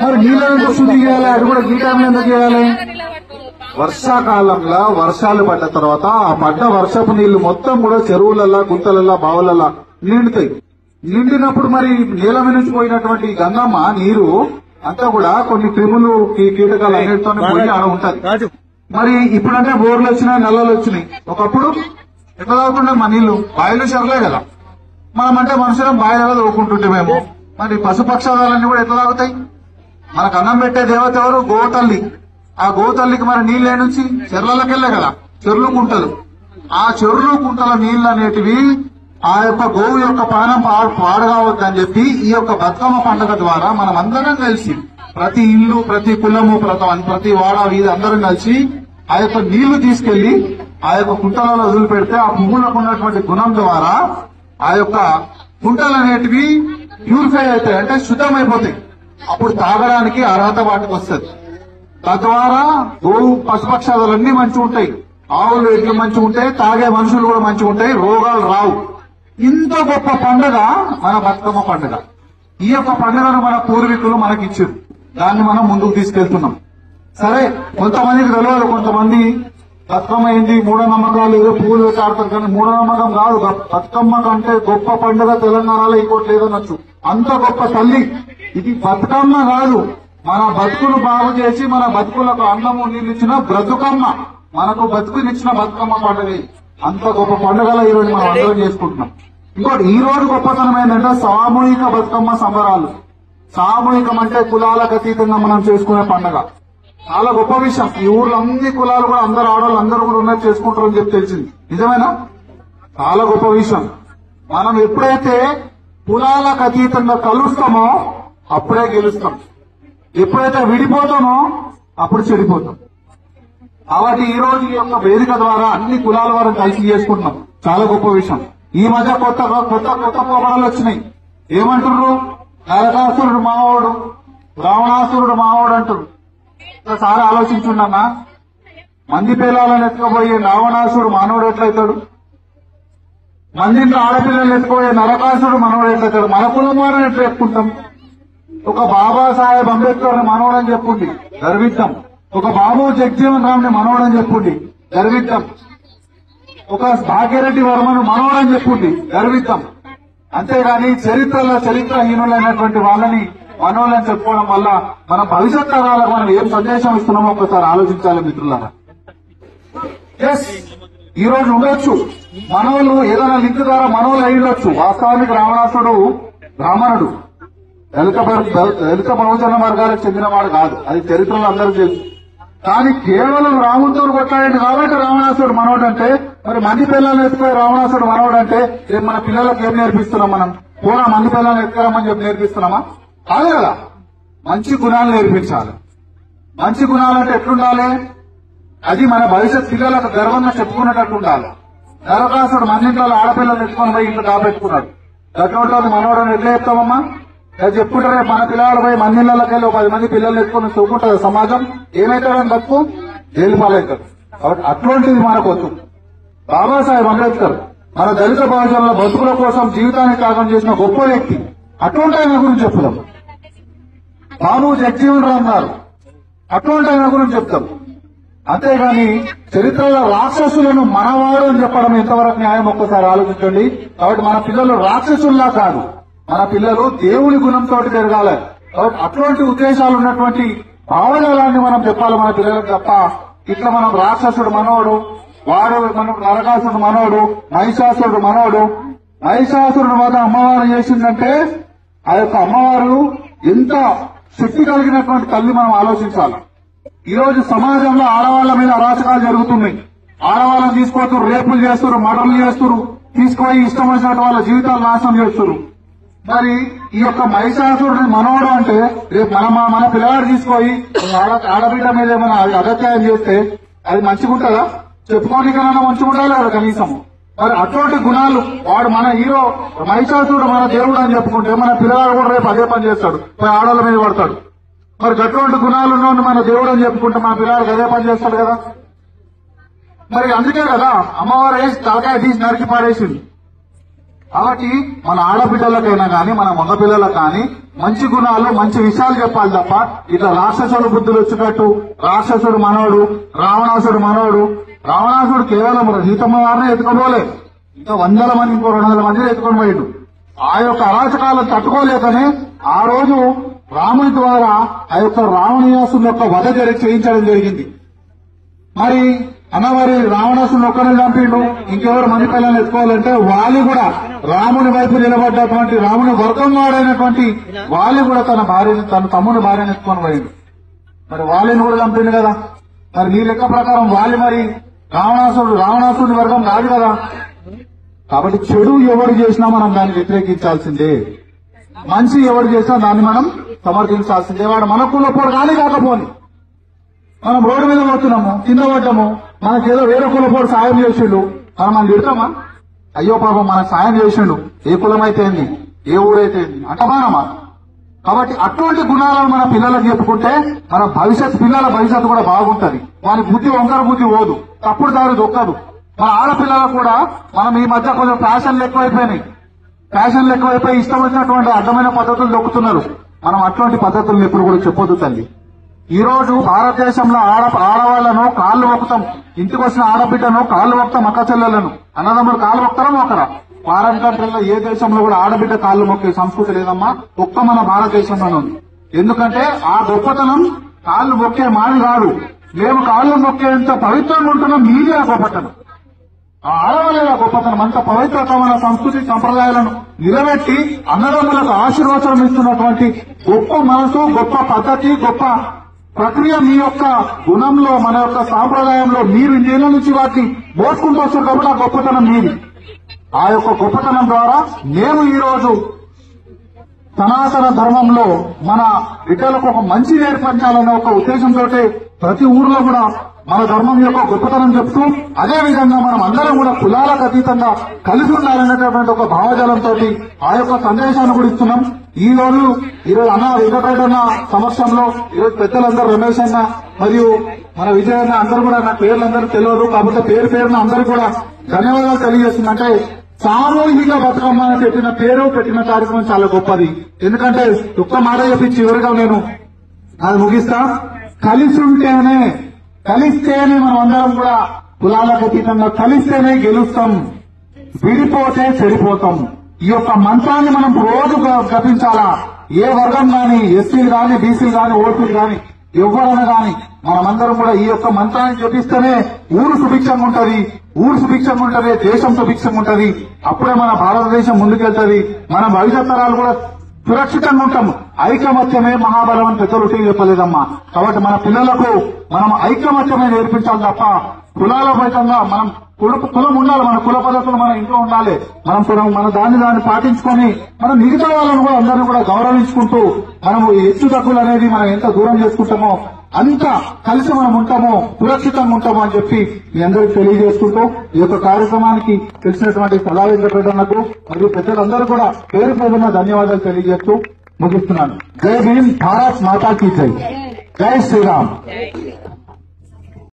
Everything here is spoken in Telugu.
మరి నీళ్ళ శుద్ధి చేయాలి, అది కూడా ఈ టైంలో ఎందుకు చేయాలి? వర్షాకాలంలో వర్షాలు పడ్డ తర్వాత ఆ పడ్డ వర్షపు నీళ్లు మొత్తం కూడా చెరువులల్లా, గుంతలల్లా, బావులల్లా నిండుతాయి. నిండినప్పుడు మరి నీళ్ళ మీద నుంచి పోయినటువంటి గంగమ్మ నీరు అంతా కూడా కొన్ని క్రిములు, కీటకాలు అన్నిటితో పోయి ఆడ ఉంటది. మరి ఇప్పుడంటే బోర్లు వచ్చినాయి, నల్లలు వచ్చినాయి. ఒకప్పుడు ఎట్లా తాగుతుండే మా నీళ్లు? బాయిలు చెరలే కదా. మనమంటే మనుషులం బాయిలలో తోకుంటుంటే మేము. మరి పశుపక్షాలన్నీ కూడా ఎట్లా తాగుతాయి? మనకు అన్నం పెట్టే దేవత ఎవరు? గోతల్లి. ఆ గోతల్లికి మరి నీళ్లే నుంచి చెర్లకెళ్లే కదా, చెర్లు కుంటలు. ఆ చెర్లు కుంటల నీళ్లు అనేటివి ఆ యొక్క గోవు యొక్క పానం పాడగావద్దని చెప్పి ఈ యొక్క బతుకమ్మ పండుగ ద్వారా మనం అందరం కలిసి, ప్రతి ఇల్లు, ప్రతి కులము, ప్రతి వాడ, వీధి అందరం కలిసి ఆ యొక్క నీళ్లు తీసుకెళ్లి ఆ యొక్క కుంటలలో వదిలిపెడితే ఆ పువ్వులకు ఉన్నటువంటి గుణం ద్వారా ఆ యొక్క కుంటలు అనేటివి ప్యూరిఫై అవుతాయి, అంటే శుద్ధమైపోతాయి. అప్పుడు తాగడానికి అర్హత వాటికి వస్తుంది. తద్వారా గోవు, పశుపక్షాలన్నీ మంచిగా ఉంటాయి, ఆవులు, ఎడ్లు మంచిగా ఉంటాయి, తాగే మనుషులు కూడా మంచిగా ఉంటాయి, రోగాలు రావు. ఇంత గొప్ప పండుగ మన బతుకమ్మ పండుగ. ఈ యొక్క పండుగను మన పూర్వీకులు మనకిచ్చారు, దాన్ని మనం ముందుకు తీసుకెళ్తున్నాం. సరే, కొంతమందికి తెలియదు, కొంతమంది బతుకమ్మ ఏంది, మూఢనమ్మకాలు, ఏదో పూలు ఆడతారు. కానీ మూఢనమ్మకం కాదు. బతుకమ్మ కంటే గొప్ప పండుగ తెలంగాణలో ఇంకోటి లేదనొచ్చు. అంత గొప్ప తల్లి ఇది. బతుకమ్మ కాదు, మన బతుకులు బాగు చేసి మన బతుకులకు అన్నము నీళ్ళు ఇచ్చిన బ్రతుకమ్మ, మనకు బతుకునిచ్చిన బతుకమ్మ పండుగ. అంత గొప్ప పండుగలో ఈ రోజు మనం అందరం చేసుకుంటున్నాం. ఇంకోటి, ఈ రోజు గొప్పతనం ఏంటంటే సామూహిక బతుకమ్మ సంబరాలు. సామూహికం అంటే కులాలకు అతీతంగా మనం చేసుకునే పండుగ. చాలా గొప్ప విషయం. ఈ ఊర్లో అన్ని కులాలు కూడా, అందరు ఆడవాళ్ళు అందరూ కూడా ఉన్నట్టు చేసుకుంటారని చెప్పి తెలిసింది. నిజమేనా? చాలా గొప్ప విషయం. మనం ఎప్పుడైతే కులాలకు అతీతంగా కలుస్తామో అప్పుడే గెలుస్తాం. ఎప్పుడైతే విడిపోతామో అప్పుడు చెడిపోతాం. కాబట్టి ఈ రోజు ఈ యొక్క వేదిక ద్వారా అన్ని కులాల వారు కలిసి చేసుకుంటున్నాం. చాలా గొప్ప విషయం. ఈ మధ్య కొత్త పోకడలు వచ్చినాయి. ఏమంటున్నారు? నరకాసురుడు మావోడు, రావణాసురుడు మావోడు అంటారు. ఒకసారి ఆలోచించుండమ్మా, మంది పిల్లలను ఎత్తుకుపోయే రావణాసుడు మానవుడు ఎట్లయితాడు? మందిని ఆడపిల్లలు ఎత్తుకుపోయే నరకాసుడు మనవడు ఎట్లయితాడు? మన కులం వారిని ఎట్లా చెప్పుకుంటాం? ఒక బాబాసాహెబ్ అంబేద్కర్ ని మనవడని చెప్పుండి గర్విద్దాం. ఒక బాబు జగజీవన్ రామ్ ని మనవడని చెప్పుండి గర్విద్దాం. ఒక భాగ్యరెడ్డి వర్మను మనవడని చెప్పుండి గర్విద్దాం. అంతేగాని చరిత్రహీనులైనటువంటి వాళ్ళని మనోళ్ళని చెప్పుకోవడం వల్ల మన భవిష్యత్ తరాలకు మనం ఏం సందేశం ఇస్తున్నామో ఒకసారి ఆలోచించాలి మిత్రులారా. ఎస్, ఈ రోజు ఉండొచ్చు మనోళ్ళు, ఏదైనా లింక్ ద్వారా మనోళ్ళు అయ్యుండొచ్చు. వాస్తవానికి రావణాసుడు బ్రాహ్మణుడు, దళిత బహుజన వర్గాలకు చెందినవాడు కాదు. అది చరిత్రలో అందరూ తెలుసు. కానీ కేవలం రాముడితో కొట్లాడండి కాబట్టి రావణాసుడు మనోడు అంటే, మరి మంది పిల్లలను ఎత్తుకునే రావణాసుడు మనోడు అంటే రేపు మన పిల్లలకు ఏం నేర్పిస్తున్నాం? మనం పూరా మంది పిల్లలను ఎత్తుకురామని చెప్పి నేర్పిస్తున్నామా? కాదు కదా. మంచి గుణాలు నేర్పించాలి. మంచి గుణాలంటే ఎట్లుండాలి? అది మన భవిష్యత్ పిల్లలకు గర్వంగా చెప్పుకునేటట్టు ఉండాలి. నరకాసుడు మన్నింట్లో ఆడపిల్లలు ఎత్తుకొని పోయి ఇంట్లో దాపెట్టుకున్నాడు. గట్టిలో మనోడని ఎట్లా చెప్తామమ్మా? అది చెప్పుకుంటారే మన పిల్లలు పోయి మన్నిళ్ళకి వెళ్ళి 10 మంది పిల్లలు ఎత్తుకొని చూపుకుంటారు. సమాజం ఏమైతాడని బతుకు జైలు పాలవుతాడు. కాబట్టి అటువంటిది మనకు వద్దు. బాబాసాహెబ్ అంబేద్కర్ మన దళిత బహుజనుల బతుకుల కోసం జీవితాన్ని త్యాగం చేసిన గొప్ప వ్యక్తి. అటువంటి ఆయన గురించి చెప్తాం. బాబు జగజీవన్ రామ్ గారు, అటువంటి ఆయన గురించి చెప్తాం. అంతేగాని చరిత్రలో రాక్షసులను మనవాడు అని చెప్పడం ఎంతవరకు న్యాయం ఒక్కసారి ఆలోచించండి. కాబట్టి మన పిల్లలు రాక్షసుల్లా కాదు, మన పిల్లలు దేవుని గుణంతో పెరగాలి. కాబట్టి అటువంటి ఉద్దేశాలు ఉన్నటువంటి భావజాలాన్ని మనం చెప్పాలి మన పిల్లలకు తప్ప ఇట్లా మనం రాక్షసుడు మనోడు, వాడు మనం నరకాసుడు మనోడు, మహిషాసురుడు మనోడు. మహిషాసురుడు మాత్రం అమ్మవారు చేసిందంటే ఆ యొక్క అమ్మవారు ఎంత శక్తి కలిగినటువంటి తల్లి మనం ఆలోచించాలి. ఈ రోజు సమాజంలో ఆడవాళ్ల మీద అరాచకాలు జరుగుతున్నాయి. ఆడవాళ్ళని తీసుకొస్తారు, రేపులు చేస్తారు, మర్డర్లు చేస్తారు, తీసుకుపోయి ఇష్టం వచ్చినట్టు వాళ్ళ జీవితాలు నాశనం చేస్తారు. మరి ఈ యొక్క మహిషాసురుడిని మనవడు అంటే రేపు మన పిల్లవాడు తీసుకొని ఆడబిడ్డ మీద ఏమైనా అగత్యాయం చేస్తే అది మంచిగుంటుందా? చెప్పుకోనికైనా మంచిగుండాలి కదా కనీసం. మరి అటువంటి గుణాలు వాడు మన హీరో మహిషాసురుడు మన దేవుడు అని చెప్పుకుంటే మన పిల్లవాడు కూడా రేపు అదే పని చేస్తాడు, ఆడవాళ్ళ మీద పడతాడు. మరి అటువంటి గుణాలు ఉన్నవాడిని మన దేవుడు అని చెప్పుకుంటే మన పిల్లవాడికి అదే పని చేస్తాడు కదా. మరి అందుకే కదా అమ్మవారు వేసి తలకాయ తీసి నరికి పారేసింది. కాబట్టి మన ఆడబిడ్డలకైనా గాని మన మగ పిల్లలకు కానీ మంచి గుణాలు మంచి విషయాలు చెప్పాలి తప్ప ఇట్లా రాక్షసుడు బుద్ధులు వచ్చేటట్టు రాక్షసుడు మనోడు రావణాసుడు మనోడు రావణాసుడు కేవలం సీతమ్మ వారినే ఎత్తుకోలే ఇంకా 100 మంది ఇంకో 200 మందిని ఎత్తుకొని పోయిండు. ఆ యొక్క అరాచకాలను తట్టుకోలేకనే ఆ రోజు రాముని ద్వారా ఆ యొక్క రావణాసుని యొక్క వధ చేయించడం జరిగింది. మరి మరి రావణాసుని ఒక్కరిని చంపిండు, ఇంకెవరు మంది పిల్లల్ని ఎత్తుకోవాలంటే వాళ్ళు కూడా రాముని వైపు నిలబడ్డటువంటి రాముని వర్గం వాడైనటువంటి వాళ్ళు కూడా తన తమ్ముని భార్యను ఎత్తుకొని పోయిండు. మరి వాళ్ళని కూడా చంపిండు కదా. మరి నీ లెక్క ప్రకారం వాళ్ళు మరి రావణాసుడి వర్గం కాదు కదా. కాబట్టి చెడు ఎవరు చేసినా మనం దాన్ని వ్యతిరేకించాల్సిందే, మంచి ఎవరు చేసినా దాన్ని మనం సమర్థించాల్సిందే. వాడు మన కులపోడు కానీ కాకపోని మనం రోడ్డు మీద పోతున్నాము, కింద పడ్డాము, మనకేదో వేరే కులపోడు సాయం చేసిండు, మనం తిడతామా? అయ్యో పాపం మనకు సాయం చేసిండు, ఏ కులమైతే ఏంది, ఏ ఊరైతే ఏంది అంటమానమా? కాబట్టి అటువంటి గుణాలను మన పిల్లలకు చెప్పుకుంటే మన పిల్లల భవిష్యత్తు కూడా బాగుంటది. వాని బుద్ధి వంకర బుద్ధి పోదు, తప్పుడు దారి దొక్కదు. మన ఆడపిల్లలకు కూడా మనం ఈ మధ్య కొంచెం ఫ్యాషన్లు ఎక్కువైపోయి ఇష్టం వచ్చినటువంటి అడ్డమైన పద్ధతులు దొక్కుతున్నారు. మనం అటువంటి పద్ధతులను ఎప్పుడు కూడా చెప్పొద్దు తల్లి. ఈ రోజు భారతదేశంలో ఆడవాళ్లను కాళ్ళు మొక్కుతాం, ఇంటికి వచ్చిన ఆడబిడ్డను కాళ్ళు మొక్కుతాం, అక్క చెల్లెలను అన్నదమ్ములు కాళ్ళు మొక్కరా మొక్కరా? ఫారెన్ కంట్రీలో ఏ దేశంలో కూడా ఆడబిడ్డ కాళ్ళు మొక్కే సంస్కృతి లేదమ్మా, ఒక్క మన భారతదేశంలోనే ఉంది. ఎందుకంటే ఆ గొప్పతనం కాళ్ళు మొక్కే మాది కాదు, మేము కాళ్ళు మొక్కేంత పవిత్రంగా ఉంటున్నాం, మీదే ఆ గొప్పతనం. ఆ ఆడవాళ్ళ గొప్పతనం అంత పవిత్రతమైన సంస్కృతి సంప్రదాయాలను నిలబెట్టి అన్నదమ్ములకు ఆశీర్వచనం ఇస్తున్నటువంటి గొప్ప మనసు, గొప్ప పద్ధతి, గొప్ప ప్రక్రియ మీ యొక్క గుణంలో, మన యొక్క సాంప్రదాయంలో మీరు ఇన్నేళ్ల నుంచి వాటిని మోసుకుంటూ వస్తారు కాబట్టి ఆ గొప్పతనం మీది. ఆ యొక్క గొప్పతనం ద్వారా మేము ఈ రోజు సనాతన ధర్మంలో మన బిడ్డలకు ఒక మంచి నేర్పించాలన్న ఒక ఉద్దేశంతో ప్రతి ఊర్లో కూడా మన ధర్మం యొక్క గొప్పతనం చెప్తూ, అదే విధంగా మనం అందరం కూడా కులాలకు అతీతంగా కలిసి ఉండాలనేటటువంటి ఒక భావజాలంతో ఆ యొక్క సందేశాన్ని కూడా ఇస్తున్నాం. ఈరోజు అన్న వెంకటరెడ్డి సమక్షంలో ఈరోజు పెద్దలందరూ రమేష్ అన్న మరియు మన విజయ్ అన్న అందరూ కూడా నా పేర్లందరూ తెలియదు, కాకపోతే పేరున అందరూ కూడా ధన్యవాదాలు తెలియజేస్తుందంటే సామూహిక బతుకమ్మ అని పెట్టిన పేరు, పెట్టిన కార్యక్రమం చాలా గొప్పది. ఎందుకంటే ఒక్క మాట చెప్పి చివరిగా నేను అది ముగిస్తా. కలిస్తేనే మనం అందరం కూడా కులాలకు అతీతంగా కలిస్తేనే గెలుస్తాం, విడిపోతే చెడిపోతాం. ఈ యొక్క మంత్రాన్ని మనం రోజు జపించాలా. ఏ వర్గం గాని, ఎస్సీలు గాని, బీసీలు గాని, ఓసీలు గాని, ఎవరైనా గాని మనమందరం కూడా ఈ యొక్క మంత్రాన్ని జపిస్తేనే ఊరు సుభిక్షంగా ఉంటది, దేశం సుభిక్షంగా ఉంటది. అప్పుడే మన భారతదేశం ముందుకెళ్తది, మన భవిష్యత్ తరాలు కూడా సురక్షితంగా ఉంటాము. ఐకమత్యమే మహాబలం అని పెద్దలు చెప్పలేదమ్మా. కాబట్టి మన పిల్లలకు మనం ఐకమత్యమే నేర్పించాలి తప్ప కులాల ఫలితంగా మనం కులం ఉండాలి, మన కుల పద్ధతులు మన ఇంట్లో ఉండాలి. మన దాన్ని పాటించుకొని మనం మిగతా వాళ్ళని కూడా అందరినీ కూడా గౌరవించుకుంటూ మనము హెచ్చు తక్కువలు అనేది మనం ఎంత దూరం చేసుకుంటామో అంత కలిసి మనం ఉంటామో సురక్షితంగా ఉంటామో అని చెప్పి మీ అందరికీ తెలియజేసుకుంటూ ఈ యొక్క కార్యక్రమానికి తెలిసినటువంటి సలహా వెంకటరెడ్డి మరియు పెద్దలందరూ కూడా పేరు పేరున ధన్యవాదాలు తెలియజేస్తూ ముగిస్తున్నాను. జై భీమ్, భారత్ మాతా కీ జై, జై శ్రీరామ్.